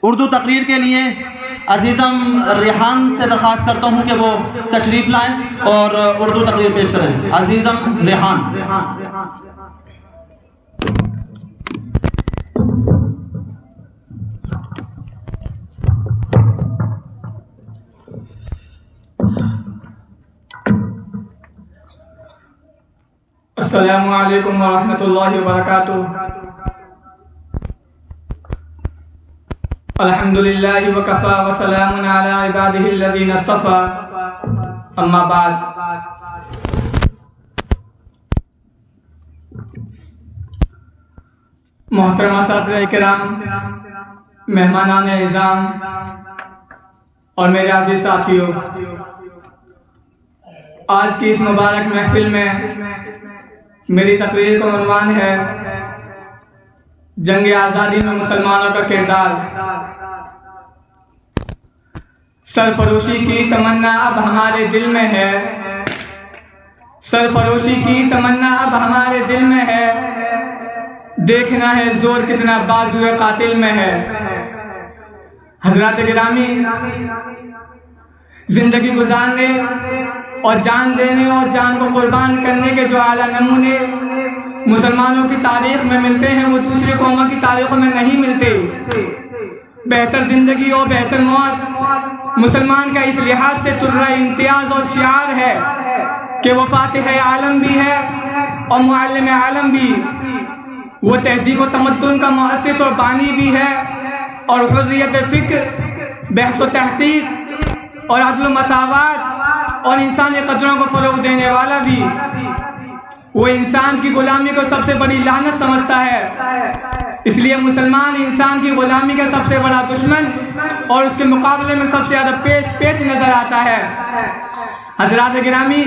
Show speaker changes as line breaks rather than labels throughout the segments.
اردو تقریر کے لیے عزیزم ریحان سے درخواست کرتا ہوں کہ وہ تشریف لائیں اور اردو تقریر پیش کریں. عزیزم ریحان.
السلام علیکم ورحمۃ اللہ وبرکاتہ. الحمد للہ وکفی وسلام علی عبادہ الذین اصطفی. اما بعد. محترم اساتذہ کرام، مہمانان اعظام اور میرے عزیز ساتھیوں، آج کی اس مبارک محفل میں میری تقریر کا عنوان ہے جنگ آزادی میں مسلمانوں کا کردار. سرفروشی کی تمنا اب ہمارے دل میں ہے، سرفروشی کی تمنا اب ہمارے دل میں ہے، دیکھنا ہے زور کتنا بازوئے قاتل میں ہے. حضرات گرامی، زندگی گزارنے اور جان دینے اور جان کو قربان کرنے کے جو اعلیٰ نمونے مسلمانوں کی تاریخ میں ملتے ہیں وہ دوسری قوموں کی تاریخوں میں نہیں ملتے. بہتر زندگی اور بہتر موت مسلمان کا اس لحاظ سے طرہ امتیاز اور شعار ہے کہ وہ فاتح عالم بھی ہے اور معلم عالم بھی، وہ تہذیب و تمدن کا مؤسس اور بانی بھی ہے، اور حریت فکر، بحث و تحقیق اور عدل و مساوات اور انسانی قدروں کو فروغ دینے والا بھی. وہ انسان کی غلامی کو سب سے بڑی لعنت سمجھتا ہے، اس لیے مسلمان انسان کی غلامی کا سب سے بڑا دشمن اور اس کے مقابلے میں سب سے زیادہ پیش نظر آتا ہے. حضرات گرامی،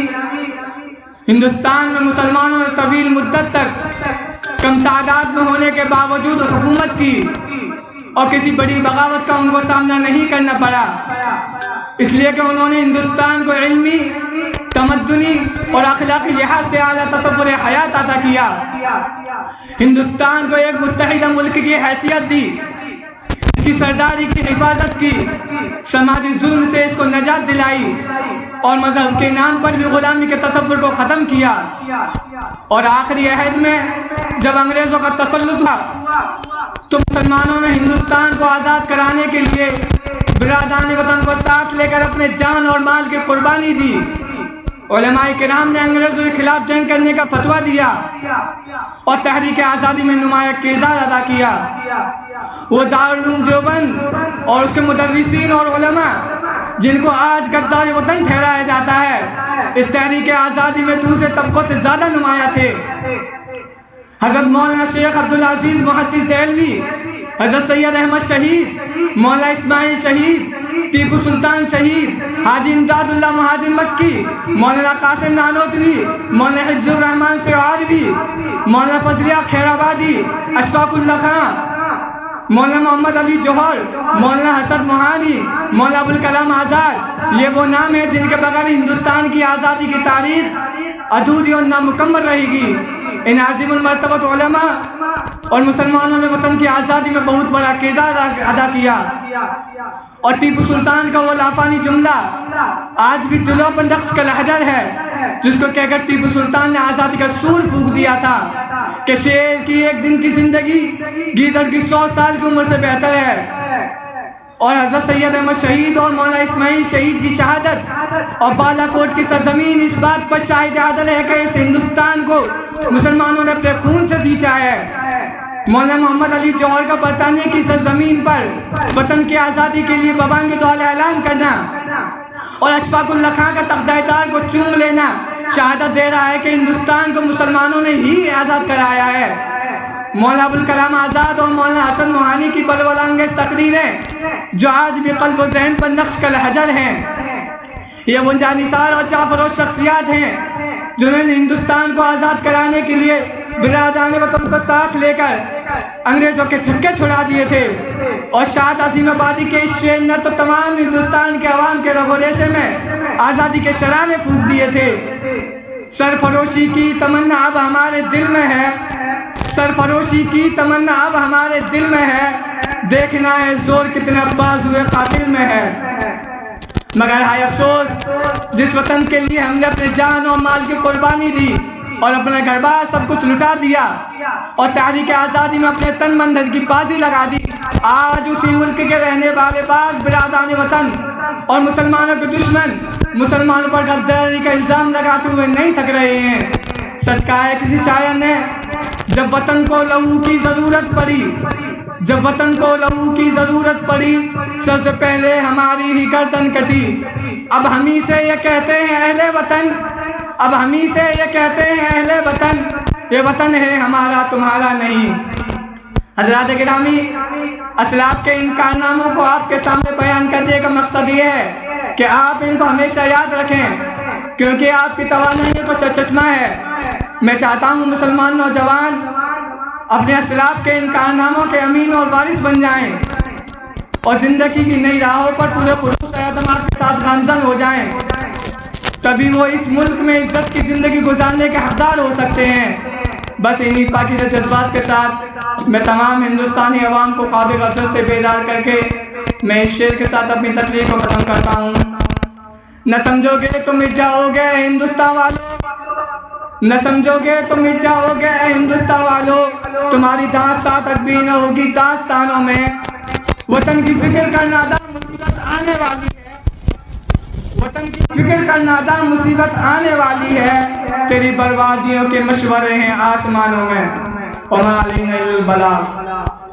ہندوستان میں مسلمانوں نے طویل مدت تک کم تعداد میں ہونے کے باوجود حکومت کی اور کسی بڑی بغاوت کا ان کو سامنا نہیں کرنا پڑا، اس لیے کہ انہوں نے ہندوستان کو علمی، تمدنی اور اخلاقی لحاظ سے اعلیٰ تصور حیات عطا کیا، ہندوستان کو ایک متحدہ ملک کی حیثیت دی، اس کی سرداری کی حفاظت کی، سماجی ظلم سے اس کو نجات دلائی اور مذہب کے نام پر بھی غلامی کے تصور کو ختم کیا. اور آخری عہد میں جب انگریزوں کا تسلط ہوا تو مسلمانوں نے ہندوستان کو آزاد کرانے کے لیے برادران وطن کو ساتھ لے کر اپنے جان اور مال کی قربانی دی. علماء کرام نے انگریزوں کے خلاف جنگ کرنے کا فتویٰ دیا اور تحریک آزادی میں نمایاں کردار ادا کیا. وہ دارالعلوم دیوبند اور اس کے مدرسین اور علماء جن کو آج گدار وطن ٹھہرایا جاتا ہے، اس تحریک آزادی میں دوسرے طبقوں سے زیادہ نمایاں تھے. حضرت مولانا شیخ عبدالعزیز محدث دہلوی، حضرت سید احمد شہید، مولانا اسماعیل شہید، ٹیپو سلطان شہید، حاجی امداد اللہ مہاجر مکی، مولانا قاسم نانوتوی، مولانا حفظ الرحمان سعاروی، مولانا فضلیہ خیر آبادی، اشفاق اللہ خان، مولانا محمد علی جوہر، مولانا حسن موہانی، مولانا ابوالکلام آزاد، یہ وہ نام ہیں جن کے بغیر ہندوستان کی آزادی کی تاریخ ادھوری اور نامکمل رہے گی. ان عظیم المرتبت علماء اور مسلمانوں نے وطن کی آزادی میں بہت بڑا کردار ادا کیا. اور ٹیپو سلطان کا وہ لافانی جملہ آج بھی دلوں پر نقش کا لحجر ہے، جس کو کہہ کر ٹیپو سلطان نے آزادی کا سور پھونک دیا تھا کہ شیر کی ایک دن کی زندگی گیدڑ کی 100 سال کی عمر سے بہتر ہے. اور حضرت سید احمد شہید اور مولانا اسماعیل شہید کی شہادت اور بالا کوٹ کی سرزمین اس بات پر شاہد عدل ہے کہ اس ہندوستان کو مسلمانوں نے اپنے خون سے سینچا ہے. مولانا محمد علی جوہر کا برطانیہ کی سرزمین پر وطن کی آزادی کے لیے ببانگ دعا اعلان کرنا اور اشفاق اللہ خان کا تختہ دار کو چوم لینا شہادت دے رہا ہے کہ ہندوستان کو مسلمانوں نے ہی آزاد کرایا ہے. مولانا ابوالکلام آزاد اور مولانا حسن موہانی کی بلبل انگیز تقریریں جو آج بھی قلب و ذہن پر نقش کا لحجر ہیں، یہ وہ جانثار اور جافروش شخصیات ہیں جنہوں نے ہندوستان کو آزاد کرانے کے لیے برادران وطن کو ساتھ لے کر انگریزوں کے چھکے چھڑا دیے تھے اور شاد عظیم آبادی کے اس شیر نے تو تمام ہندوستان کے عوام کے رگ و ریشے میں آزادی کے شرارے پھونک دیے تھے. سرفروشی کی تمنا اب ہمارے دل میں ہے، سرفروشی کی تمنا اب ہمارے دل میں ہے، دیکھنا ہے زور کتنا باز ہوئے قاتل میں ہے، مگر ہائے افسوس جس وطن کے لیے ہم نے اپنے جان اور مال کی قربانی دی اور اپنا گھر بار سب کچھ لٹا دیا اور تحریک آزادی میں اپنے تن من دھن کی بازی لگا دی، آج اسی ملک کے رہنے والے باز برادران وطن اور مسلمانوں کے دشمن مسلمانوں پر غداری کا الزام لگاتے ہوئے نہیں تھک رہے ہیں۔ سچ کہا ہے کسی شاعر نے، جب وطن کو لہو کی ضرورت پڑی، جب وطن کو لہو کی ضرورت پڑی، سب سے پہلے ہماری ہی گردن کٹی۔ اب ہم ہی سے یہ کہتے ہیں اہل وطن، اب ہم ہی سے یہ کہتے ہیں اہل وطن، یہ وطن ہے ہمارا تمہارا نہیں۔ حضرات گرامی، اسلاف کے ان کارناموں کو آپ کے سامنے بیان کرنے کا مقصد یہ ہے کہ آپ ان کو ہمیشہ یاد رکھیں، کیونکہ آپ کی توانائی کو چشمہ ہے۔ میں چاہتا ہوں مسلمان نوجوان اپنے اسلاف کے ان کارناموں کے امین اور وارث بن جائیں اور زندگی کی نئی راہوں پر پورے خلوص و اعتماد کے ساتھ گامزن ہو جائیں، تبھی وہ اس ملک میں عزت کی زندگی گزارنے کے حقدار ہو سکتے ہیں۔ بس انہی پاکیزہ جذبات کے ساتھ میں تمام ہندوستانی عوام کو خواب غفلت سے بیدار کر کے میں اس شعر کے ساتھ اپنی تقریر کو ختم کرتا ہوں۔ نہ سمجھو گے تو مٹ جاؤ گے ہندوستان والوں، نہ سمجھو گے تو مٹ جاؤ گے ہندوستان والوں، تمہاری داستان تک بھی نہ ہوگی داستانوں میں۔ وطن کی فکر کر نادان مصیبت آنے والی ہے، وطن کی فکر کر نادان مصیبت آنے والی ہے، تیری بربادیوں کے مشورے ہیں آسمانوں میں، وما علینا الا البلاغ۔